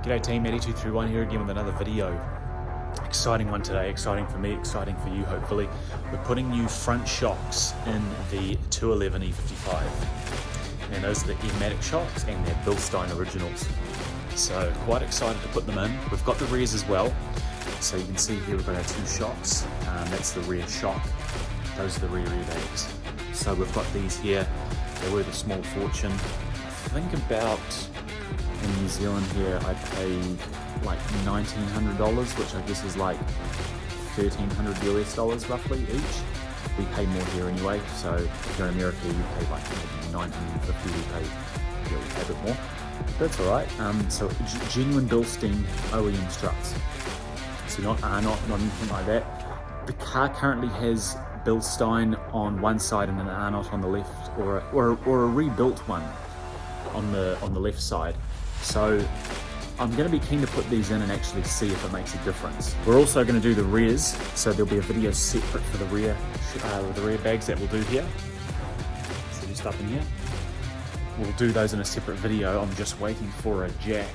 G'day team, Eddie231 here again with another video. Exciting one today, exciting for me, exciting for you hopefully. We're putting new front shocks in the 211 E55. And those are the Airmatic shocks and they're Bilstein originals. So quite excited to put them in. We've got the rears as well. So you can see here we've got our two shocks. That's the rear shock. Those are the rear airbags. So we've got these here. They're worth a small fortune. I think about, in New Zealand here, I paid like $1,900, which I guess is like 1,300 US dollars roughly each. We pay more here anyway, so if you're in America, you pay like maybe 950, we pay a bit more. That's alright. So genuine Bilstein OEM struts. So not anything like that. The car currently has Bilstein on one side and an Arnott on the left, or a rebuilt one on the left side. So I'm going to be keen to put these in and actually see if it makes a difference. We're also going to do the rears, so there'll be a video separate for the rear bags that we'll do here. So just up in here. We'll do those in a separate video. I'm just waiting for a jack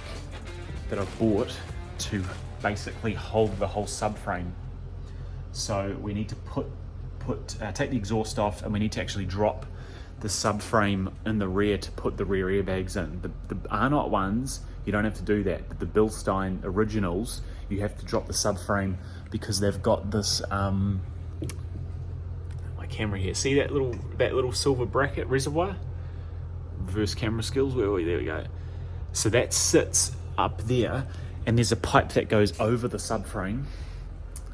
that I've bought to basically hold the whole subframe. So we need to take the exhaust off, and we need to actually drop the subframe in the rear to put the rear airbags in. The Arnott ones, you don't have to do that, but the Bilstein originals, you have to drop the subframe because they've got this, my camera here, see that little silver bracket reservoir? Reverse camera skills, there we go. So that sits up there, and there's a pipe that goes over the subframe,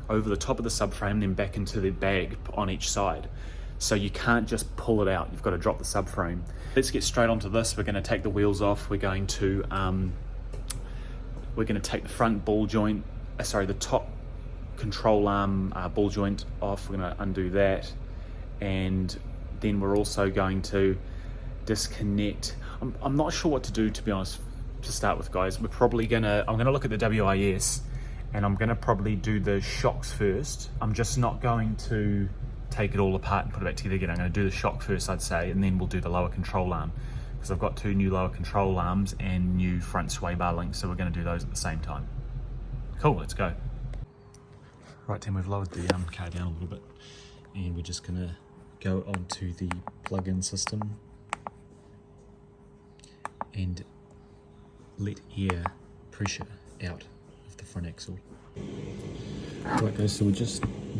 over the top of the subframe, then back into the bag on each side. So you can't just pull it out, you've got to drop the subframe. Let's get straight onto this. We're going to take the wheels off. We're going to take the front ball joint, the top control arm ball joint off. We're going to undo that, and then we're also going to disconnect. I'm not sure what to do, to be honest, to start with, guys. I'm gonna look at the WIS, and I'm gonna probably do the shocks first. I'm just not going to take it all apart and put it back together again. I'm going to do the shock first, I'd say, and then we'll do the lower control arm, because I've got two new lower control arms and new front sway bar links, so we're going to do those at the same time. Cool, let's go. Right, Tim, we've lowered the car down a little bit, and we're just going to go onto the plug-in system and let air pressure out of the front axle. Right guys, so we're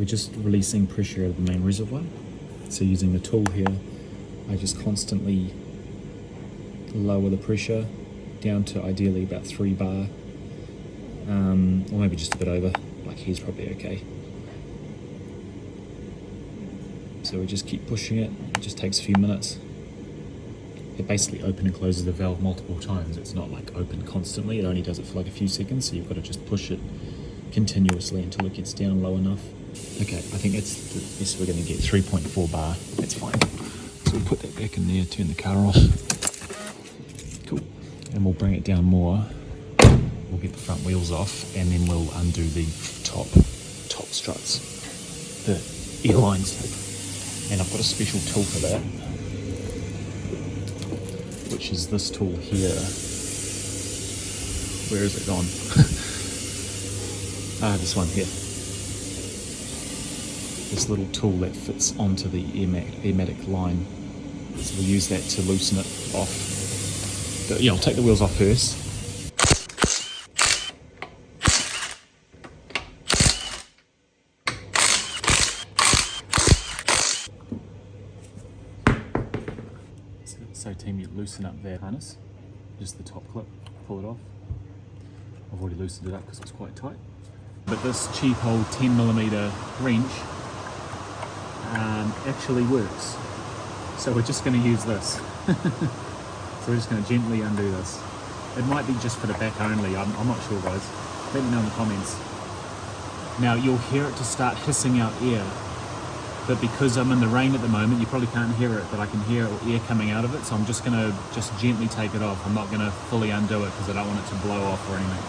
just releasing pressure out of the main reservoir. So using the tool here, I just constantly lower the pressure down to ideally about 3 bar, or maybe just a bit over, like here's probably okay. So we just keep pushing it. It just takes a few minutes. It basically opens and closes the valve multiple times. It's not like open constantly, it only does it for like a few seconds, so you've got to just push it continuously until it gets down low enough. Okay, I think that's the best we're going to get, 3.4 bar, that's fine. So we'll put that back in there, turn the car off. Cool, and we'll bring it down more. We'll get the front wheels off, and then we'll undo the top struts, the air lines. And I've got a special tool for that, which is this tool here. Where is it gone? This one here. This little tool that fits onto the Airmatic line. So we'll use that to loosen it off. But yeah, I'll take the wheels off first. So team, you loosen up that harness, just the top clip, pull it off. I've already loosened it up because it's quite tight. But this cheap old 10mm wrench actually works. So we're just going to use this. So we're just going to gently undo this. It might be just for the back only, I'm not sure guys. Let me know in the comments. Now you'll hear it to start hissing out air, but because I'm in the rain at the moment, you probably can't hear it, but I can hear air coming out of it, so I'm just going to gently take it off. I'm not going to fully undo it because I don't want it to blow off or anything.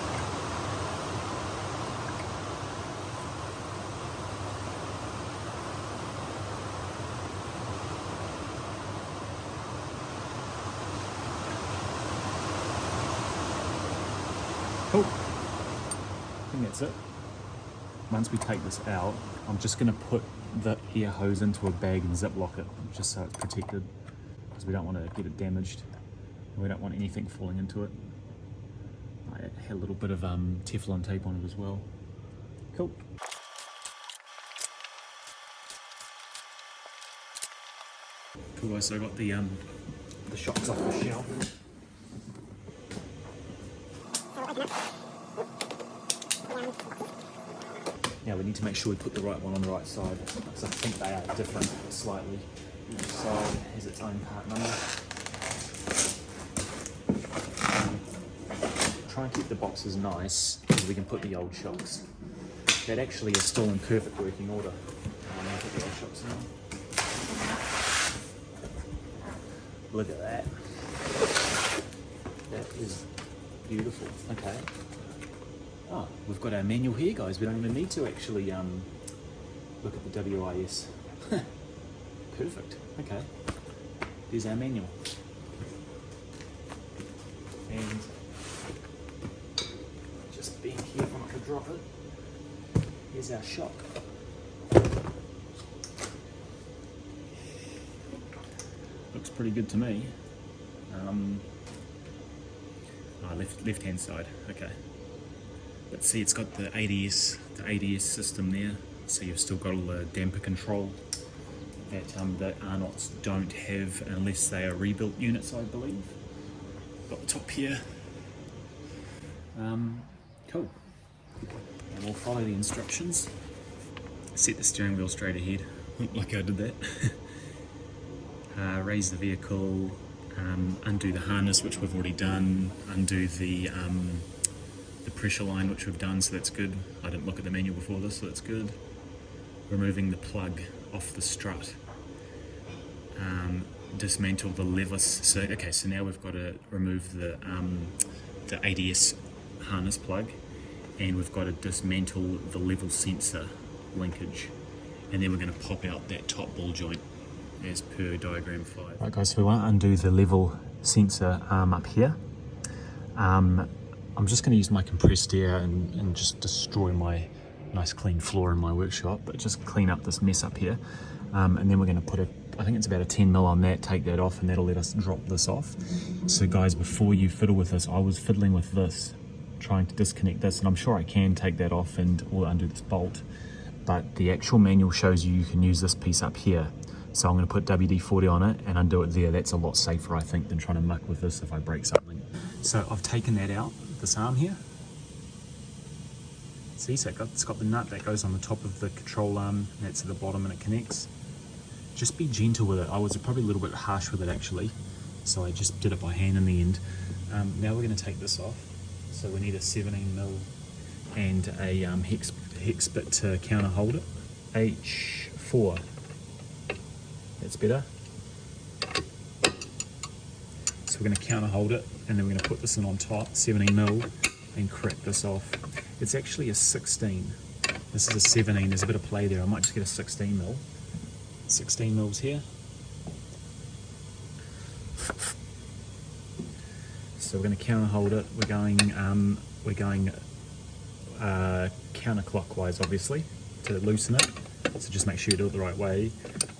Cool. I think that's it. Once we take this out, I'm just going to put the air hose into a bag and zip lock it, just so it's protected, because we don't want to get it damaged. We don't want anything falling into it. I had a little bit of Teflon tape on it as well. Cool. Cool guys, so I got the shocks off the shelf. Now we need to make sure we put the right one on the right side, because I think they are different slightly. Each side has its own part number. Try and keep the boxes nice, so we can put the old shocks. That actually is still in perfect working order. I'll put the old shocks in. Look at that. That is beautiful. Okay. Oh, we've got our manual here, guys. We don't even need to actually look at the WIS. Perfect. Okay. There's our manual. And just being careful not to drop it. Here's our shock. Looks pretty good to me. Left hand side. Okay. But see, it's got the ADS system there, so you've still got all the damper control that the Arnots don't have unless they are rebuilt units, I believe. Got the top here. Cool. And we'll follow the instructions. Set the steering wheel straight ahead, like I did that. Raise the vehicle, undo the harness, which we've already done, undo the pressure line, which we've done, so that's good. I didn't look at the manual before this, so that's good. Removing the plug off the strut. Dismantle the levers. So okay, so now we've got to remove the ADS harness plug, and we've got to dismantle the level sensor linkage, and then we're going to pop out that top ball joint as per diagram 5. Right guys, so we want to undo the level sensor arm up here. I'm just going to use my compressed air and just destroy my nice clean floor in my workshop, but just clean up this mess up here. And then we're going to put I think it's about a 10 mil on that, take that off, and that'll let us drop this off. So guys, before you fiddle with this, I was fiddling with this, trying to disconnect this, and I'm sure I can take that off or undo this bolt, but the actual manual shows you can use this piece up here. So I'm going to put WD-40 on it and undo it there. That's a lot safer, I think, than trying to muck with this if I break something. So I've taken that out, this arm here. See, so it's got the nut that goes on the top of the control arm, and that's at the bottom, and it connects. Just be gentle with it. I was probably a little bit harsh with it actually, so I just did it by hand in the end. Now we're going to take this off. So we need a 17mm and a hex bit to counter hold it. H4. That's better. So we're going to counter hold it, and then we're going to put this in on top, 17mm, and crack this off. It's actually a 16. This is a 17. There's a bit of play there. I might just get a 16mm. 16mm here. So we're going to counter hold it. We're going counterclockwise, obviously, to loosen it. So just make sure you do it the right way.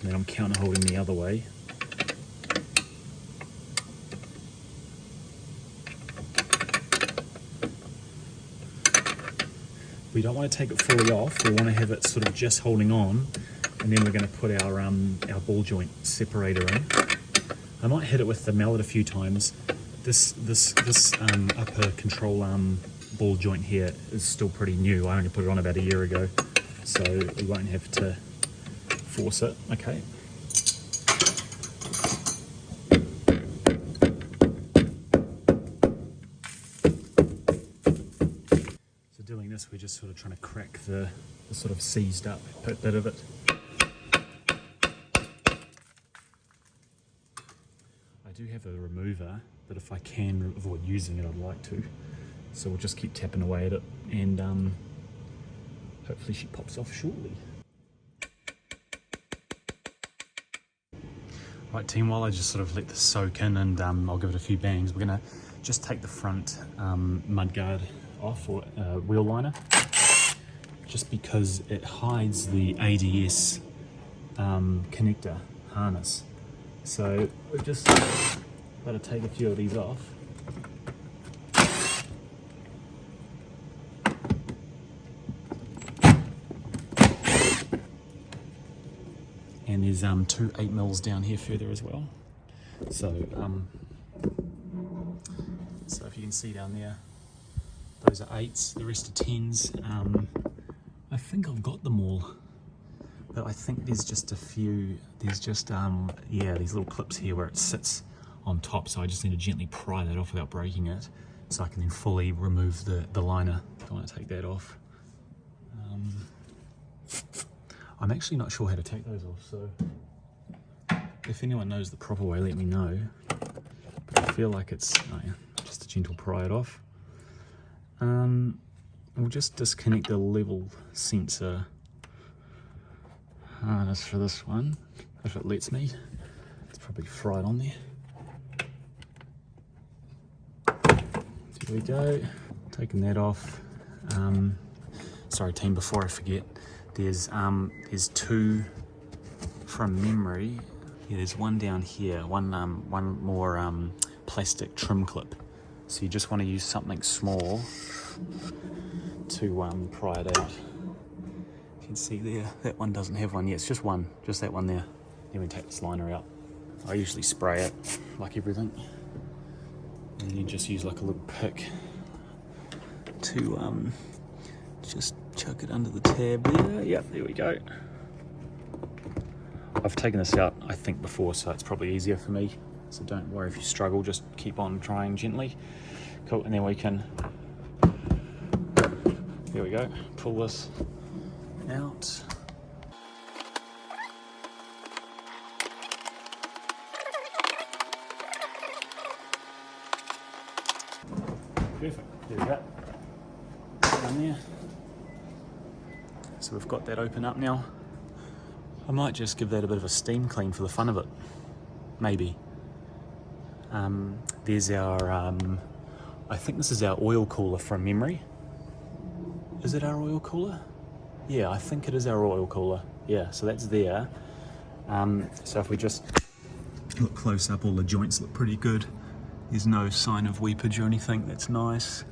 And then I'm counter holding the other way. We don't want to take it fully off. We want to have it sort of just holding on, and then we're going to put our ball joint separator in. I might hit it with the mallet a few times. This upper control arm ball joint here is still pretty new. I only put it on about a year ago, so we won't have to force it. Okay. Doing this, we're just sort of trying to crack the sort of seized up bit of it. I do have a remover, but if I can avoid using it, I'd like to. So we'll just keep tapping away at it, and hopefully she pops off shortly. Right team, while I just sort of let this soak in, and I'll give it a few bangs, we're gonna just take the front mudguard off, or wheel liner, just because it hides the ADS connector harness. So we've just got to take a few of these off. And there's 2 8mm down here further as well. So so if you can see down there, those are 8s, the rest are 10s. I think I've got them all, but I think there's just a few, there's just yeah, these little clips here where it sits on top, so I just need to gently pry that off without breaking it, so I can then fully remove the liner. Don't want to take that off. I'm actually not sure how to take those off, so if anyone knows the proper way, let me know. But I feel like it's just a gentle pry it off. We'll just disconnect the level sensor harness for this one, if it lets me. It's probably fried on there. There we go, taking that off. Sorry team, before I forget, there's 2 from memory. Yeah, there's one down here, one more plastic trim clip. So you just want to use something small to pry it out. You can see there, that one doesn't have one yet. It's just that one there. Then we take this liner out. I usually spray it, like everything, and then just use like a little pick to just chuck it under the tab there. Yep, there we go. I've taken this out, I think, before, so it's probably easier for me. So don't worry if you struggle, just keep on trying gently. Cool, and then we can, there we go, pull this out. Perfect, there we go. Down there. So we've got that open up now. I might just give that a bit of a steam clean for the fun of it, maybe. There's our, I think this is our oil cooler from memory. Is it our oil cooler? Yeah, I think it is our oil cooler. Yeah, so that's there. So if we just look close up, all the joints look pretty good. There's no sign of weepage or anything, that's nice.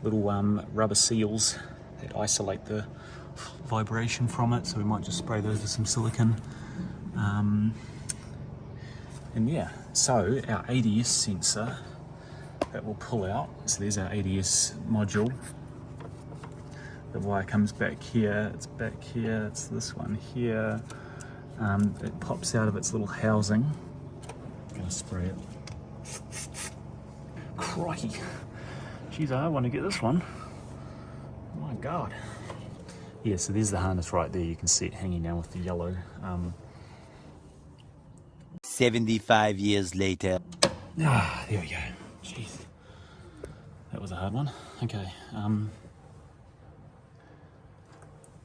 Little rubber seals that isolate the vibration from it, so we might just spray those with some silicone. And yeah, so our ADS sensor that will pull out, so there's our ADS module. The wire comes back here, it's back here, it's this one here. It pops out of its little housing. I'm gonna spray it. Crikey. Jeez, I want to get this one. Oh my God. Yeah, so there's the harness right there. You can see it hanging down with the yellow. 75 years later. Ah, there we go. Jeez. That was a hard one. Okay.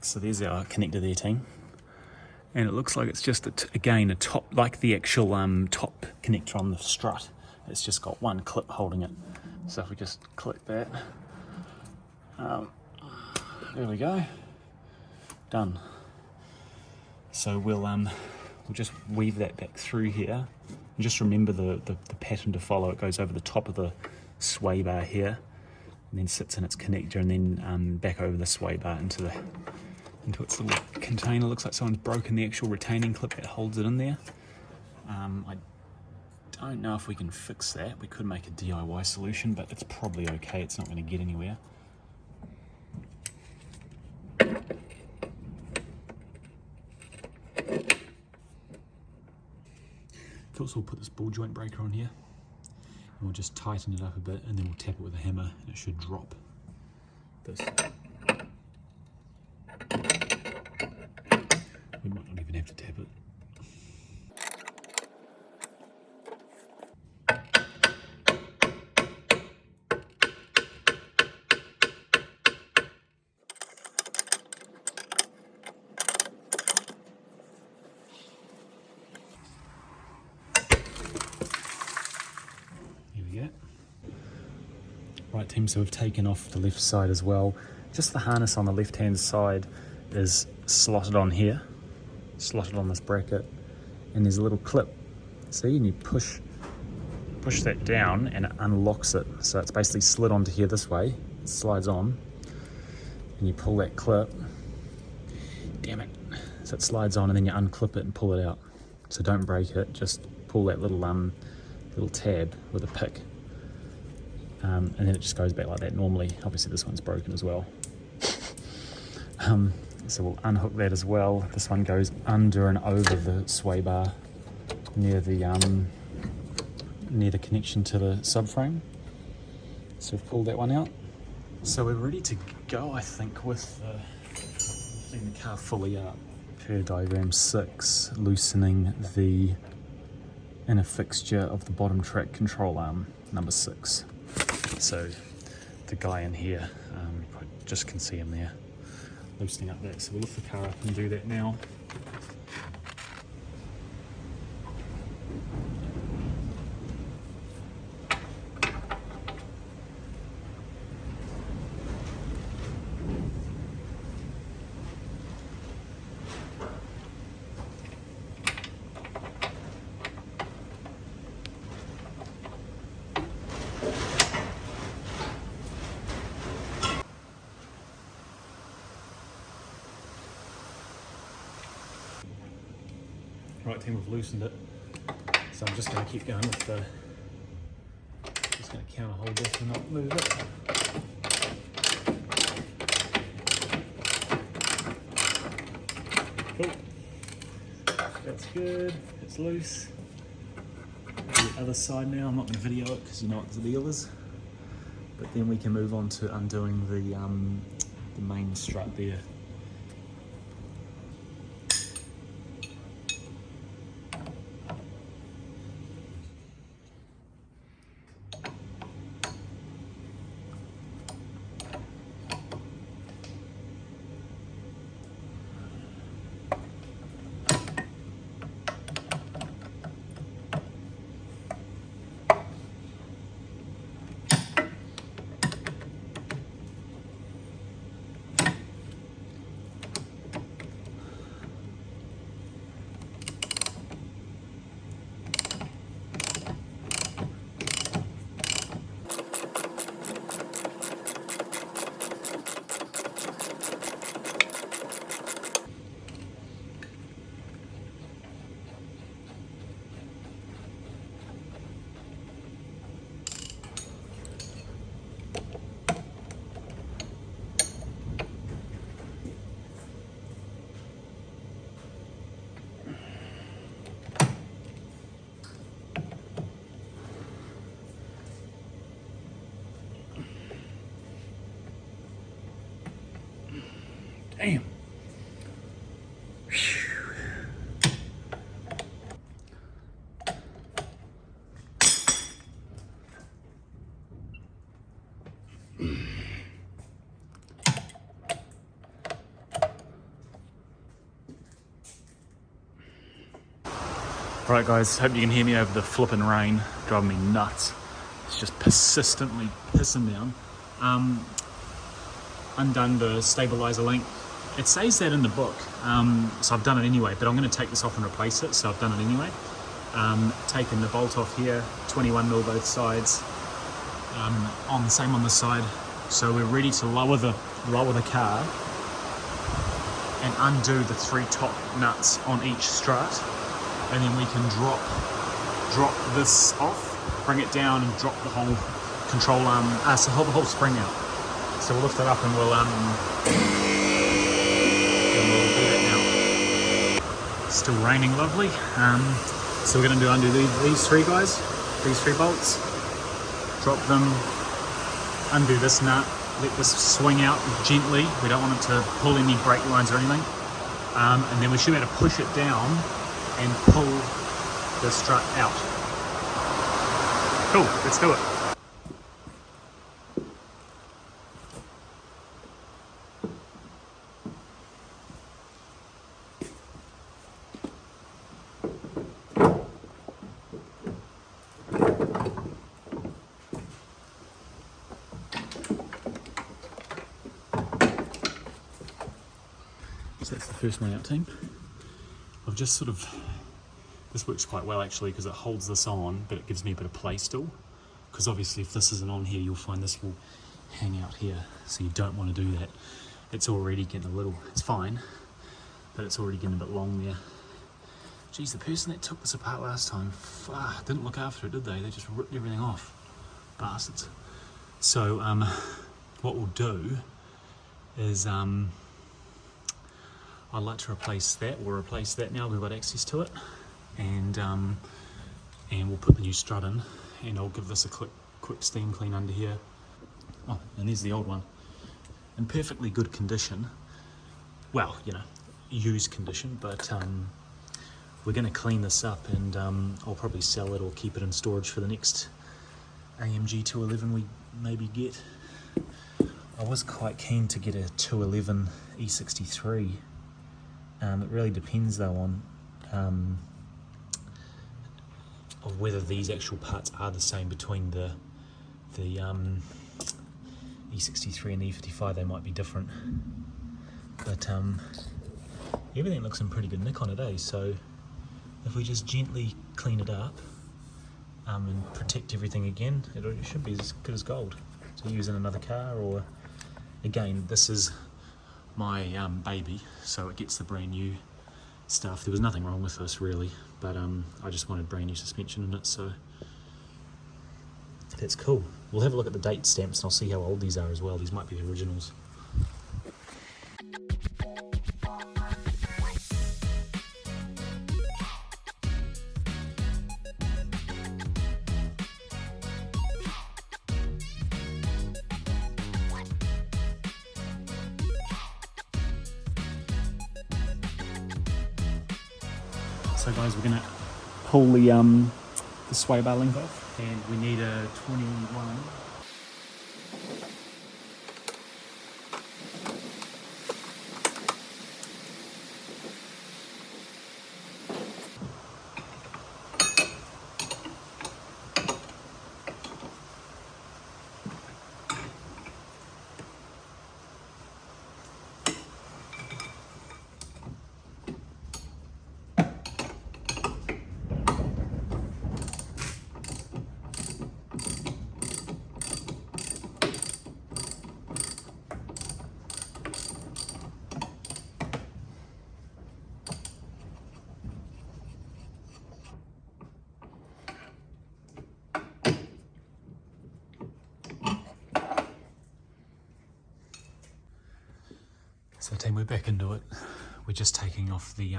So there's our connector there, team. And it looks like it's just, again, a top, like the actual top connector on the strut. It's just got one clip holding it. So if we just click that. There we go. Done. So we'll just weave that back through here, and just remember the pattern to follow. It goes over the top of the sway bar here, and then sits in its connector, and then back over the sway bar into its little container. Looks like someone's broken the actual retaining clip that holds it in there. I don't know if we can fix that. We could make a DIY solution, but it's probably okay. It's not going to get anywhere. So we'll put this ball joint breaker on here, and we'll just tighten it up a bit, and then we'll tap it with a hammer, and it should drop this. We might not even have to tap it. Right, Right team, so we've taken off the left side as well. Just the harness on the left hand side is slotted on here, slotted on this bracket, and there's a little clip. See, and you push that down and it unlocks it. So it's basically slid onto here this way, it slides on, and you pull that clip, damn it, so it slides on and then you unclip it and pull it out. So don't break it, just pull that little tab with a pick. And then it just goes back like that normally. Obviously this one's broken as well. So we'll unhook that as well. This one goes under and over the sway bar near the connection to the subframe. So we've pulled that one out. So we're ready to go, I think, with lifting the car fully up. Per diagram 6, loosening the inner fixture of the bottom track control arm, number 6. So the guy in here, I just can see him there, loosening up that. So we'll lift the car up and do that now. Right team, we've loosened it. So I'm just going to keep going with the, just going to counter hold this and not move it. Cool. That's good, it's loose. The other side now, I'm not going to video it because you know what the deal is. But then we can move on to undoing the main strut there. Damn. Right guys, hope you can hear me over the flipping rain, driving me nuts. It's just persistently pissing down. Undone the stabilizer link. It says that in the book, so I've done it anyway, but I'm going to take this off and replace it, so I've done it anyway. Taken the bolt off here, 21mm both sides, same on the side. So we're ready to lower the car and undo the 3 top nuts on each strut, and then we can drop this off, bring it down, and drop the whole control arm, so the whole spring out. So we'll lift it up and we'll do that now. Still raining lovely. So we're going to undo these 3 guys, these 3 bolts, drop them, undo this nut, let this swing out gently. We don't want it to pull any brake lines or anything. And then we should be able to push it down and pull the strut out. Cool, let's do it. So that's the first layout team. I've just sort of, this works quite well actually because it holds this on, but it gives me a bit of play still. Because obviously if this isn't on here, you'll find this will hang out here. So you don't want to do that. It's already getting a little, it's fine, but it's already getting a bit long there. Geez, the person that took this apart last time, didn't look after it, did they? They just ripped everything off. Bastards. So what we'll do is I'd like to replace that. We'll replace that now we've got access to it, and we'll put the new strut in, and I'll give this a quick steam clean under here. Oh, and there's the old one in perfectly good condition. Well, you know, used condition, but we're going to clean this up, and I'll probably sell it or keep it in storage for the next AMG 211 we maybe get. I was quite keen to get a 211 E63. It really depends though on of whether these actual parts are the same between the E63 and the E55. They might be different, but everything looks in pretty good nick on it, eh? So if we just gently clean it up and protect everything again, it should be as good as gold to use in another car. Or again, this is my baby, so it gets the brand new stuff. There was nothing wrong with this really, but I just wanted brand new suspension in it, so that's cool. We'll have a look at the date stamps and I'll see how old these are as well. These might be the originals. So guys, we're gonna pull the sway bar link off, and we need a 21. So team, we're back into it. We're just taking off the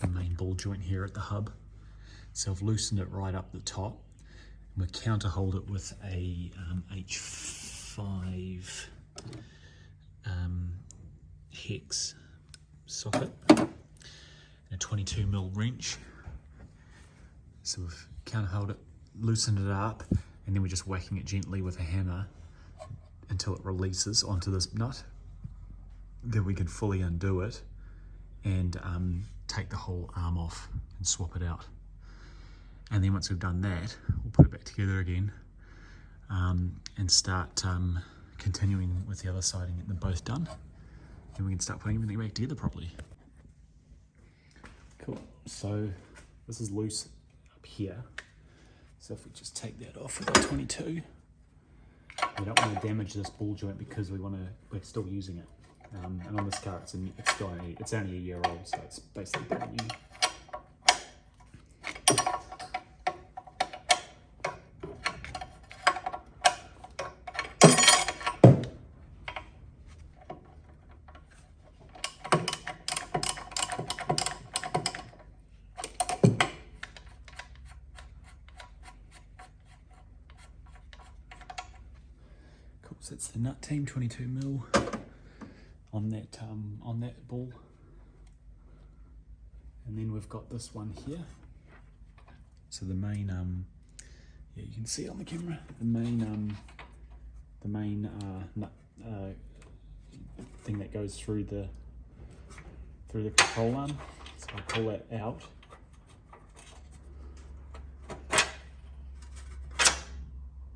main ball joint here at the hub. So I've loosened it right up the top. We'll counter hold it with a H5 hex socket and a 22mm wrench. So we've counter held it, loosened it up, and then we're just whacking it gently with a hammer until it releases onto this nut. Then we can fully undo it and take the whole arm off and swap it out. And then once we've done that, we'll put it back together again and start continuing with the other side and get them both done. Then we can start putting everything back together properly. Cool, so this is loose up here. So if we just take that off with our 22, we don't want to damage this ball joint because we're still using it. And on this car, it's only a year old, so it's basically brand new. Cool, so that's the nut team, 22mm. On that ball, and then we've got this one here. So the main yeah, you can see it on the camera, the main nut thing that goes through the control arm. So I'll pull that out.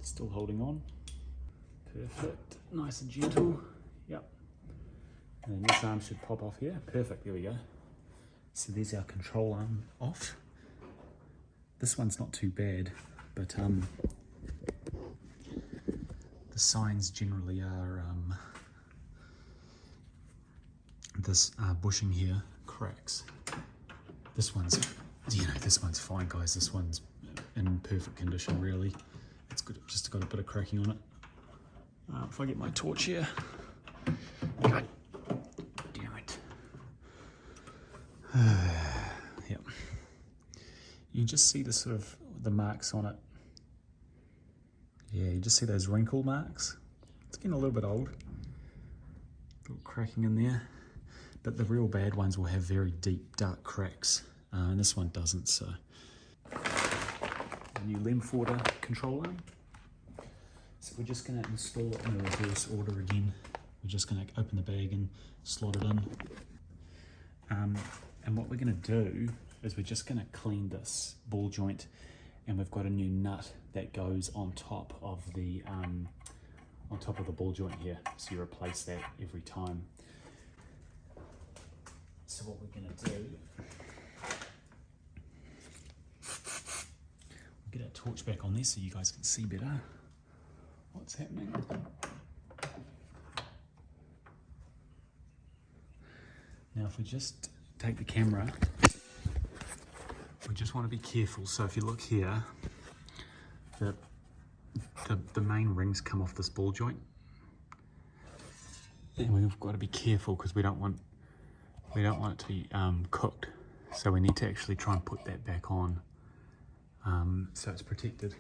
Still holding on. Perfect, nice and gentle. Yep. And this arm should pop off here. Perfect, there we go. So there's our control arm off. This one's not too bad, but the signs generally are this bushing here cracks. This one's, this one's fine, guys. This one's in perfect condition, really. It's good, just got a bit of cracking on it. If I get my torch here. God damn it. Yep. You can just see the sort of the marks on it. Yeah, you just see those wrinkle marks. It's getting a little bit old. A little cracking in there. But the real bad ones will have very deep, dark cracks. And this one doesn't, so. A new Lemforder control arm. So we're just going to install it in the reverse order again. We're just going to open the bag and slot it in. And what we're going to do is we're just going to clean this ball joint, and we've got a new nut that goes on top of the ball joint here. So you replace that every time. So what we're going to do, we'll get our torch back on there so you guys can see better what's happening. Now if we just take the camera, we just want to be careful. So if you look here, the main rings come off this ball joint, and we've got to be careful because we don't want it to be cooked. So we need to actually try and put that back on, so it's protected.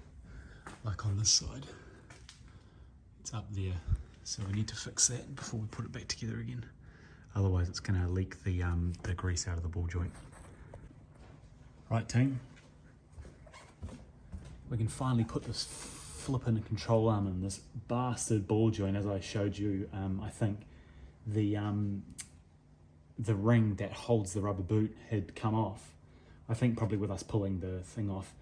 Like on this side, it's up there. So we need to fix that before we put it back together again. Otherwise it's going to leak the grease out of the ball joint. Right team, we can finally put this flipping control arm in this bastard ball joint. As I showed you, I think the ring that holds the rubber boot had come off. I think probably with us pulling the thing off,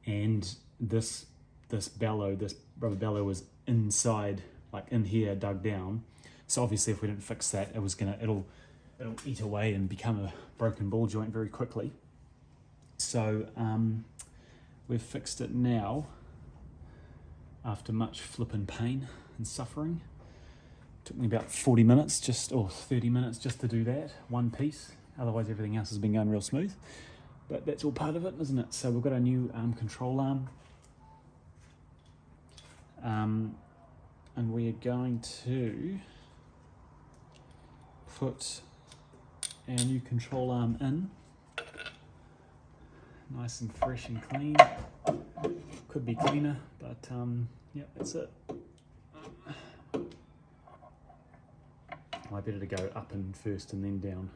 and this rubber bellow was inside, like in here, dug down. So obviously if we didn't fix that, it'll eat away and become a broken ball joint very quickly. So we've fixed it now after much flippin' pain and suffering. Took me about 40 minutes, or 30 minutes just to do that, one piece. Otherwise everything else has been going real smooth. But that's all part of it, isn't it? So we've got our new control arm. And we are going to put our new control arm in. Nice and fresh and clean. Could be cleaner, but yeah, that's it. Might be better to go up and first and then down.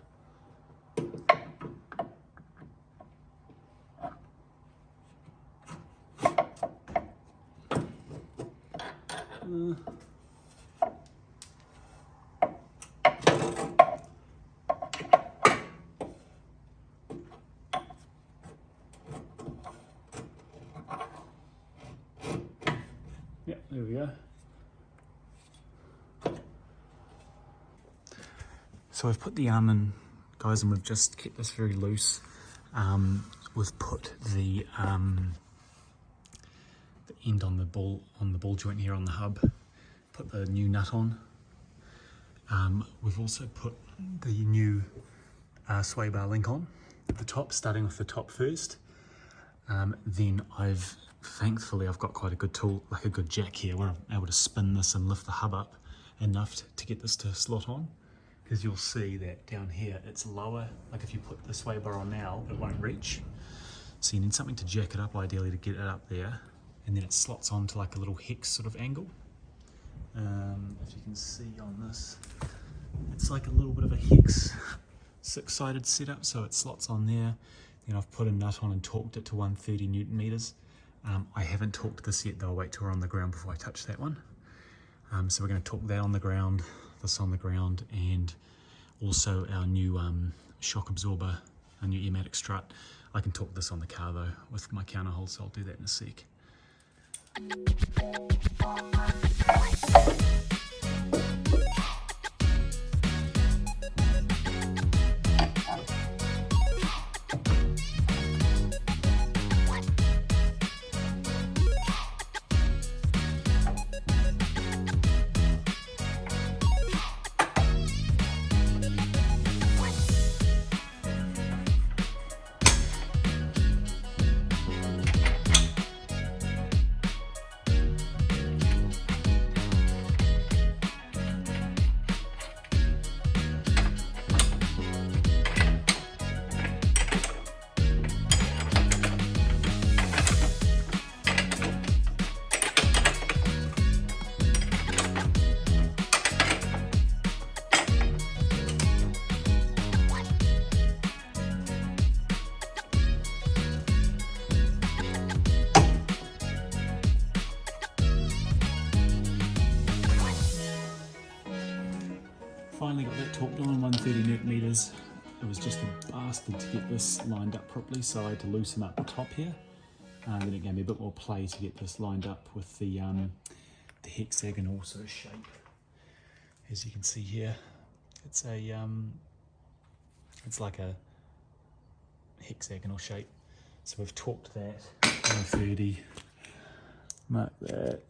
Yeah, there we go. So I've put the arm in, guys, and we've just kept this very loose. We've put the end on the ball joint here on the hub. Put the new nut on. We've also put the new sway bar link on at the top, starting with the top first. Then thankfully I've got quite a good tool, like a good jack here, where I'm able to spin this and lift the hub up enough to get this to slot on. Because you'll see that down here it's lower. Like if you put the sway bar on now, it won't reach. So you need something to jack it up, ideally, to get it up there, and then it slots onto like a little hex sort of angle. If you can see on this, it's like a little bit of a hex 6-sided setup, so it slots on there. Then I've put a nut on and torqued it to 130 Newton meters. I haven't torqued this yet though. I'll wait till we're on the ground before I touch that one. So we're going to torque that on the ground, this on the ground, and also our new shock absorber, a new Airmatic strut. I can torque this on the car though with my counter hole, so I'll do that in a sec. finally got that torqued on 130 newton meters. It was just a bastard to get this lined up properly, so I had to loosen up the top here. Then it gave me a bit more play to get this lined up with the hexagonal sort of shape. As you can see here, it's a it's like a hexagonal shape. So we've torqued that 130. Mark that.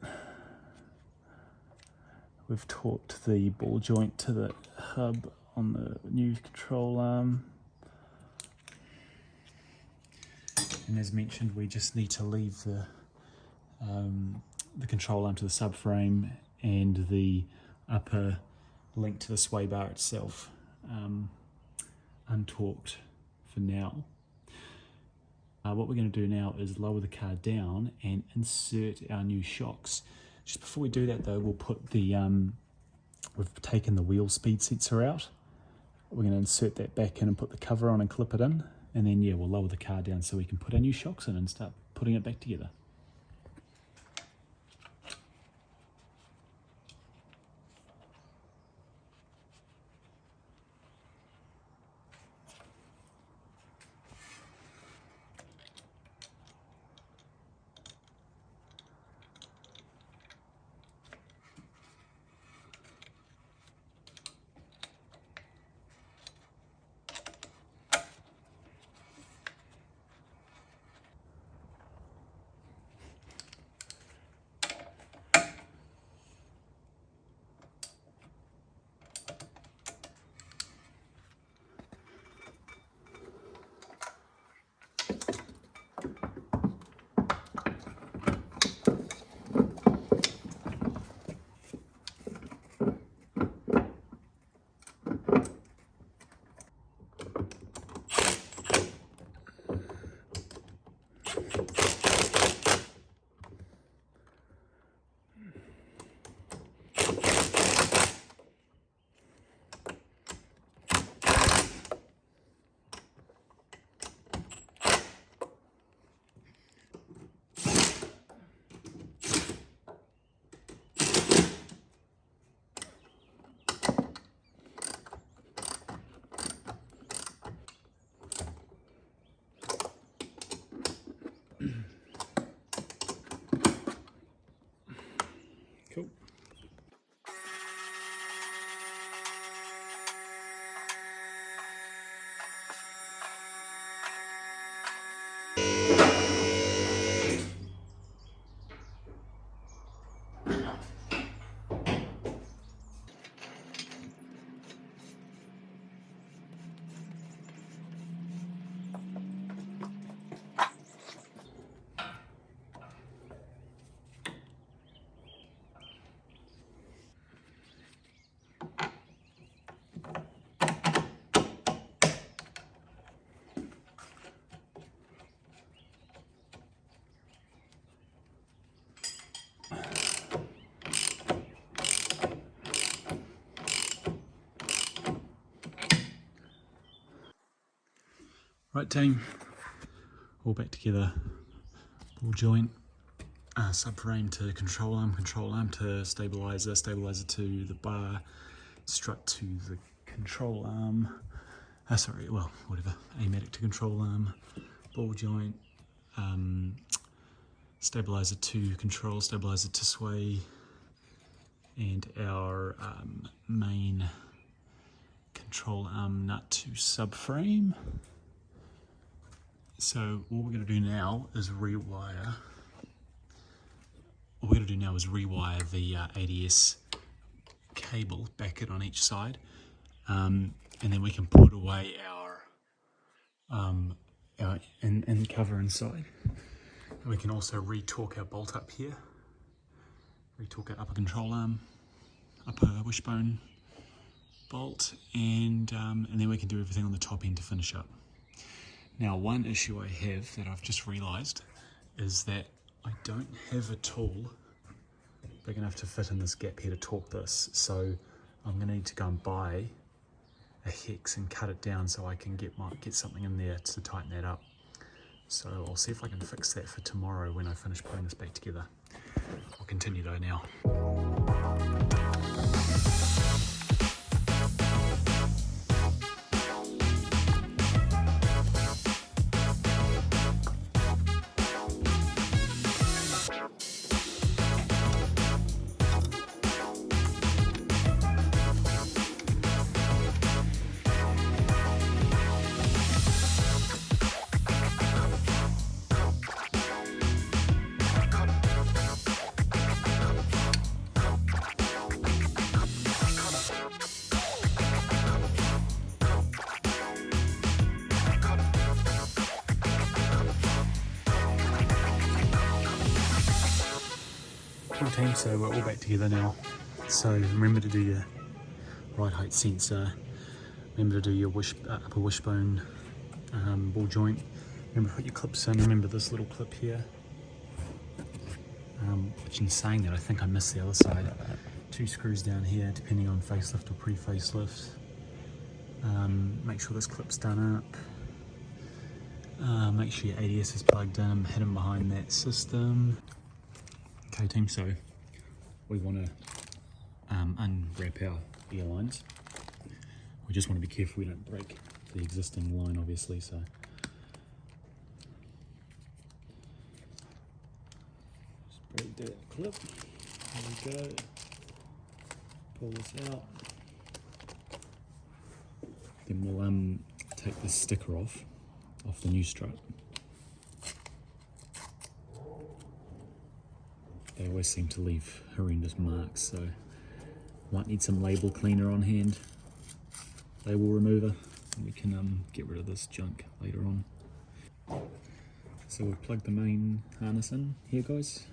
We've torqued the ball joint to the hub on the new control arm. And as mentioned, we just need to leave the control arm to the subframe and the upper link to the sway bar itself untorqued for now. What we're going to do now is lower the car down and insert our new shocks. Just before we do that though, we'll put the, we've taken the wheel speed sensor out. We're going to insert that back in and put the cover on and clip it in. And then yeah, we'll lower the car down so we can put our new shocks in and start putting it back together. Cool. Right team, all back together, ball joint, subframe to control arm to stabilizer, stabilizer to the bar, strut to the control arm, Airmatic to control arm, ball joint, stabilizer to control, stabilizer to sway, and our main control arm nut to subframe. So what we're going to do now is rewire. What we're going to do now is rewire the ADS cable, back it on each side, and then we can put away our in cover inside. And we can also re-torque our bolt up here, re-torque our upper control arm, upper wishbone bolt, and then we can do everything on the top end to finish up. Now, one issue I have that I've just realised is that I don't have a tool big enough to fit in this gap here to torque this, so I'm going to need to go and buy a hex and cut it down so I can get something in there to tighten that up. So I'll see if I can fix that for tomorrow when I finish putting this back together. I'll continue though now. Alright team, so we're all back together now. So remember to do your ride height sensor, remember to do your upper wishbone ball joint, remember to put your clips in, remember this little clip here, which in saying that I think I missed the other side. 2 screws down here depending on facelift or pre-facelift. Make sure this clip's done up. Make sure your ADS is plugged in, hidden behind that system. Okay team, so we want to unwrap our ear lines. We just want to be careful we don't break the existing line obviously, so just break that clip. There we go. Pull this out. Then we'll take this sticker off the new strut. They always seem to leave horrendous marks, so might need some label cleaner on hand, label remover, and we can get rid of this junk later on. So we've plugged the main harness in here, guys.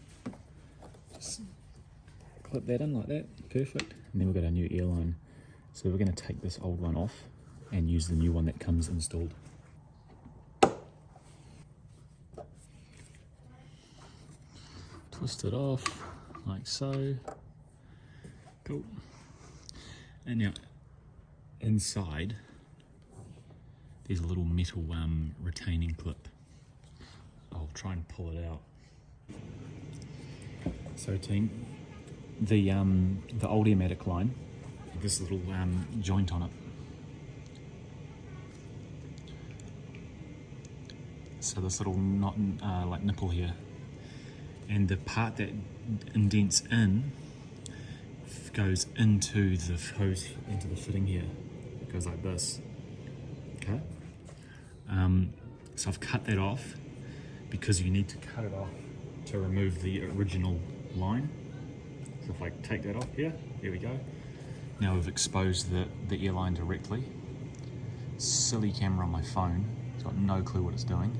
Just clip that in like that, perfect. And then we've got our new ear line. So we're going to take this old one off and use the new one that comes installed. Twist it off like so. Cool. And now inside there's a little metal retaining clip. I'll try and pull it out. So team, the old Airmatic line, this little joint on it. So this little knot, like nipple here, and the part that indents in goes into the hose, into the fitting here. It goes like this. Okay. So I've cut that off because you need to cut it off to remove the original line. So if I take that off here, there we go. Now we've exposed the ear line directly. Silly camera on my phone. It's got no clue what it's doing.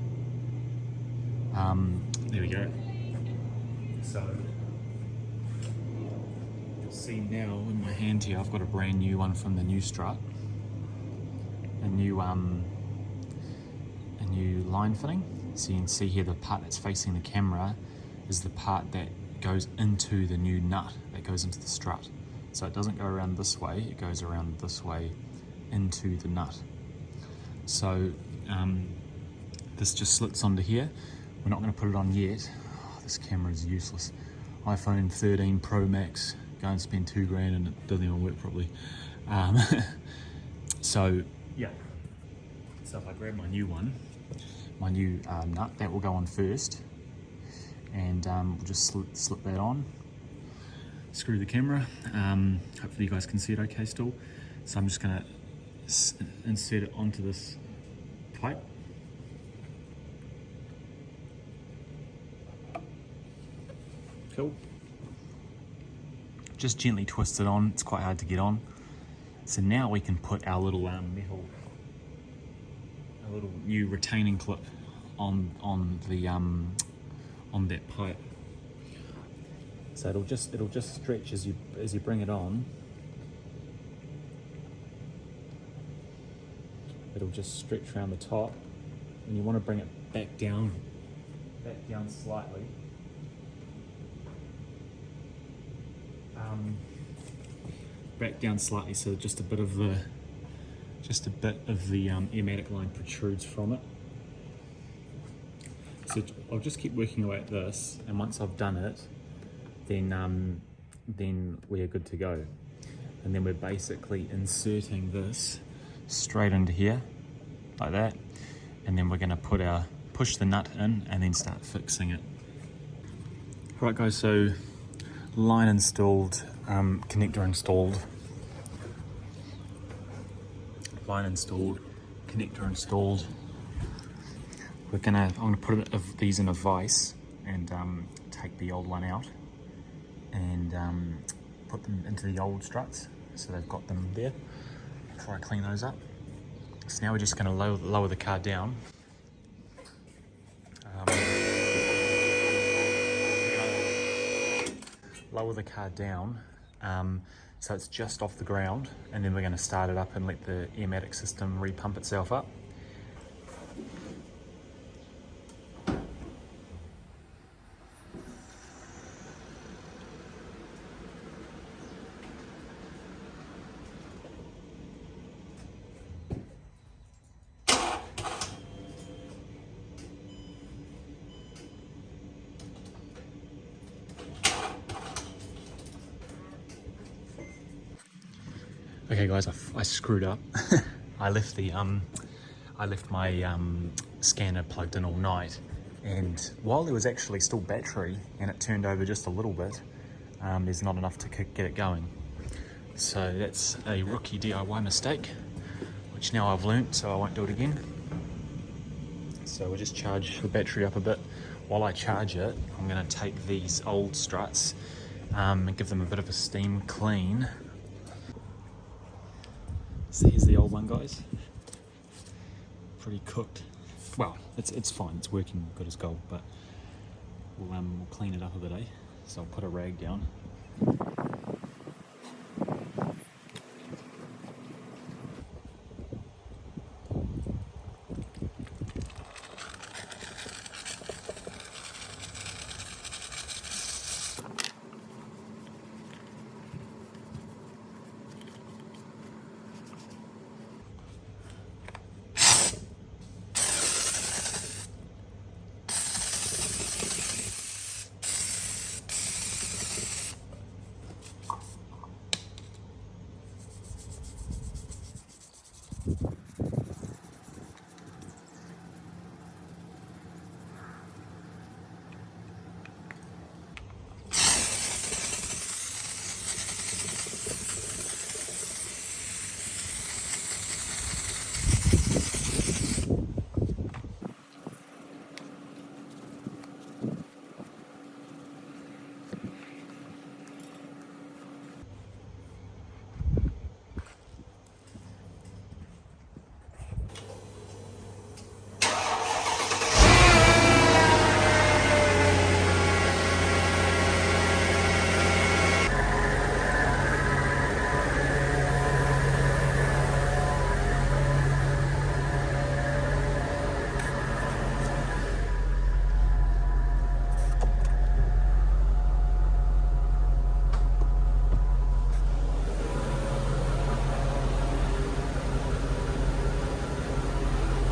There we go. So you'll see now in my hand here, I've got a brand new one from the new strut. A new line fitting. So you can see here the part that's facing the camera is the part that goes into the new nut that goes into the strut. So it doesn't go around this way, it goes around this way into the nut. So this just slits onto here. We're not going to put it on yet. Oh, this camera is useless. iPhone 13 Pro Max, go and spend $2 grand and it doesn't even work properly. So yeah, so if I grab my new one, my new nut, that will go on first, and we'll just slip that on, screw the camera. Hopefully you guys can see it okay still. So I'm just going to insert it onto this pipe. Cool. Just gently twist it on, it's quite hard to get on. So now we can put our little metal, a little new retaining clip on that pipe. So it'll just stretch as you bring it on. It'll just stretch around the top, and you want to bring it back down slightly. Back down slightly, so just a bit of the Airmatic line protrudes from it. So I'll just keep working away at this, and once I've done it, then we are good to go. And then we're basically inserting this straight into here, like that, and then we're going to push the nut in and then start fixing it. Right guys, so line installed, connector installed. Line installed, connector installed. I'm gonna put these in a vise and take the old one out and put them into the old struts, so they've got them there before I clean those up. So now we're just gonna lower the car down. lower the car down so it's just off the ground, and then we're going to start it up and let the Airmatic system repump itself up. Okay guys, I screwed up. I left my scanner plugged in all night, and while there was actually still battery and it turned over just a little bit, there's not enough to get it going. So that's a rookie DIY mistake, which now I've learnt, so I won't do it again. So we'll just charge the battery up a bit. While I charge it, I'm going to take these old struts and give them a bit of a steam clean. So here's the old one, guys. Pretty cooked. Well, it's fine. It's working good as gold, but we'll clean it up a bit, eh? So I'll put a rag down.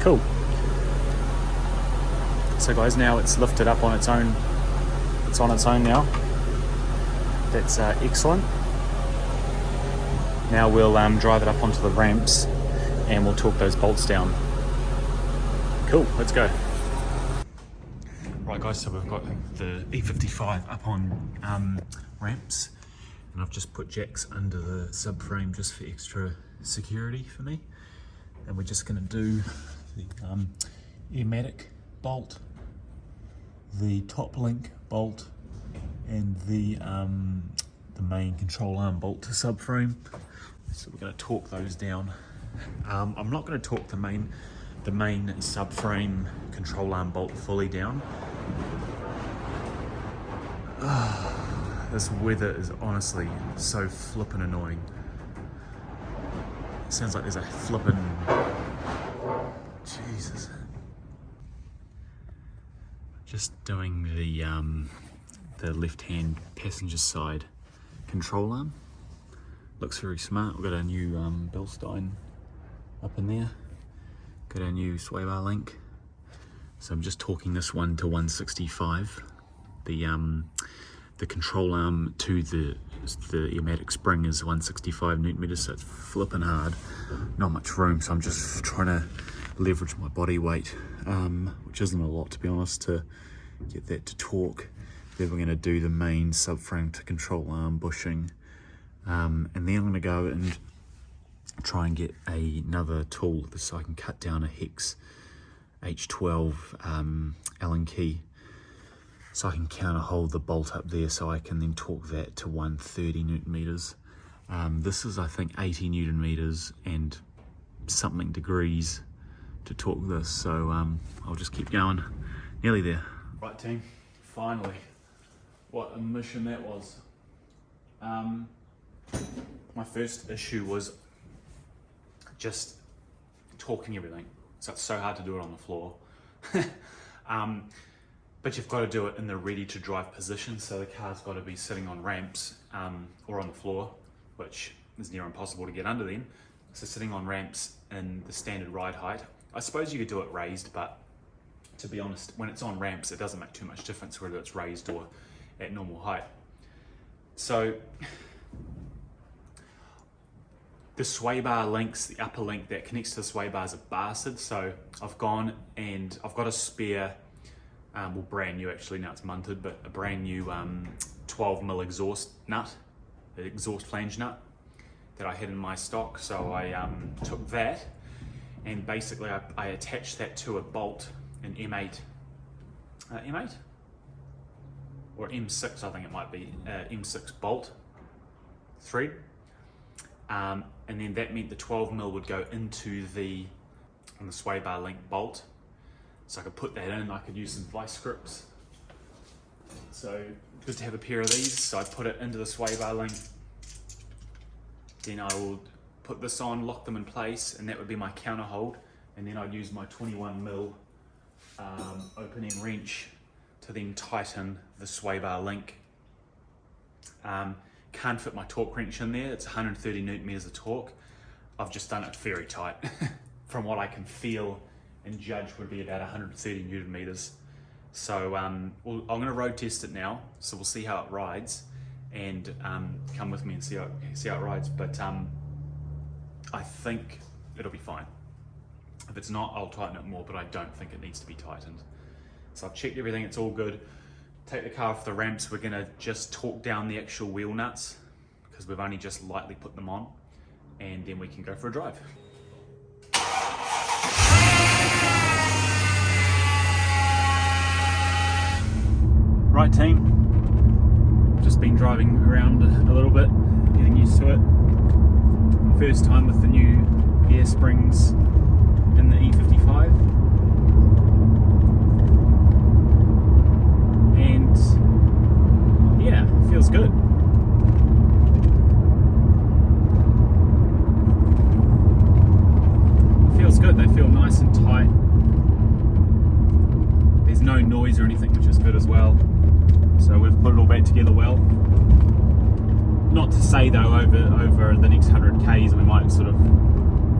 Cool. So guys, now it's lifted up on its own. It's on its own now. That's excellent. Now we'll drive it up onto the ramps and we'll torque those bolts down. Cool, let's go. Right guys, so we've got the E55 up on ramps, and I've just put jacks under the subframe just for extra security for me. And we're just going to do the Airmatic bolt, the top link bolt, and the main control arm bolt to subframe. So we're going to torque those down. I'm not going to torque the main subframe control arm bolt fully down. This weather is honestly so flippin' annoying. It sounds like there's a flippin'... Jesus. Just doing the left-hand passenger side control arm. Looks very smart. We've got a new Bilstein up in there. Got our new sway bar link. So I'm just torquing this one to 165. The control arm to the Airmatic spring is 165 newton meters, so it's flipping hard. Not much room, so I'm just trying to leverage my body weight, which isn't a lot to be honest, to get that to torque. Then we're going to do the main subframe to control arm bushing, and then I'm going to go and try and get another tool so I can cut down a hex H12 Allen key, so I can counter hold the bolt up there, so I can then torque that to 130 newton meters. This is, I think, 80 newton meters and something degrees to torque this, so I'll just keep going. Nearly there. Right team, finally. What a mission that was. My first issue was just torquing everything. So it's so hard to do it on the floor. But you've got to do it in the ready to drive position. So the car's got to be sitting on ramps or on the floor, which is near impossible to get under then. So sitting on ramps in the standard ride height. I suppose you could do it raised, but to be honest, when it's on ramps, it doesn't make too much difference whether it's raised or at normal height. So the sway bar links, the upper link that connects to the sway bars are bastard. So I've gone and I've got a spare, well, brand new actually, now it's munted, but a brand new 12mm exhaust nut, the exhaust flange nut that I had in my stock. So I took that and basically I attached that to a bolt, an M8, M8? Or M6 I think it might be, M6 bolt thread. And then that meant the 12mm would go into the sway bar link bolt. So I could put that in, I could use some vice grips. So good to have a pair of these. So I put it into the sway bar link. Then I will put this on, lock them in place, and that would be my counter hold. And then I'd use my 21mm opening wrench to then tighten the sway bar link. Can't fit my torque wrench in there. It's 130 newton meters of torque. I've just done it very tight. From what I can feel and judge would be about 130 newton meters. So I'm going to road test it now. So we'll see how it rides, and come with me and see how it rides. But I think it'll be fine. If it's not, I'll tighten it more, but I don't think it needs to be tightened. So I've checked everything, it's all good. Take the car off the ramps, we're gonna just torque down the actual wheel nuts because we've only just lightly put them on, and then we can go for a drive. Right team, just been driving around a little bit, getting used to it. First time with the new air springs in the E55. Yeah, feels good. Feels good, they feel nice and tight. There's no noise or anything, which is good as well. So we've put it all back together well. Not to say though, over the next 100 Ks we might sort of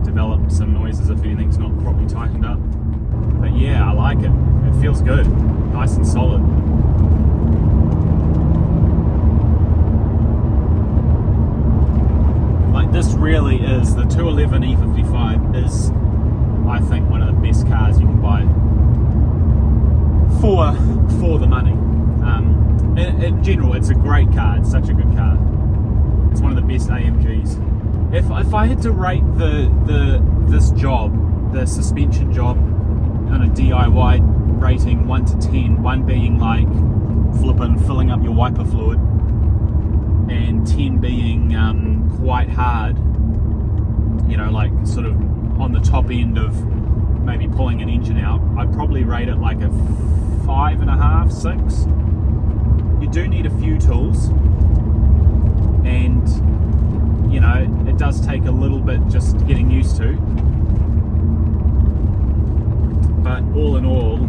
develop some noises if anything's not properly tightened up. But yeah, I like it. It feels good, nice and solid. This really is, the 211 E55 is, I think, one of the best cars you can buy for the money. In general, it's a great car, it's such a good car. It's one of the best AMGs. If I had to rate this job, the suspension job, on a DIY rating 1 to 10, 1 being like filling up your wiper fluid, and 10 being quite hard, you know, like sort of on the top end of maybe pulling an engine out, I'd probably rate it like a 5.5, 6. You do need a few tools, and you know, it does take a little bit just getting used to, but all in all,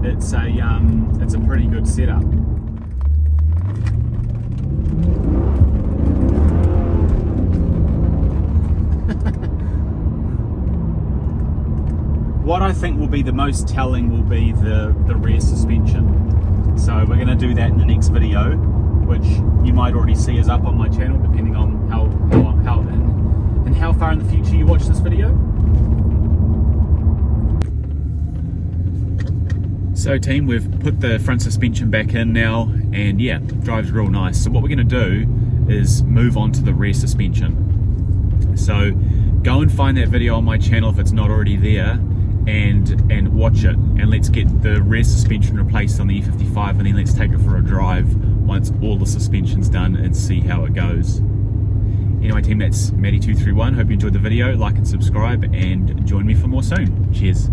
it's a pretty good setup. What I think will be the most telling will be the rear suspension. So we're going to do that in the next video, which you might already see is up on my channel, depending on how far in the future you watch this video. So team, we've put the front suspension back in now, and yeah, drives real nice. So what we're going to do is move on to the rear suspension. So go and find that video on my channel if it's not already there, and watch it, and let's get the rear suspension replaced on the E55, and then let's take it for a drive once all the suspension's done and see how it goes. Anyway team, that's Matty231. Hope you enjoyed the video. Like and subscribe, and join me for more soon. Cheers.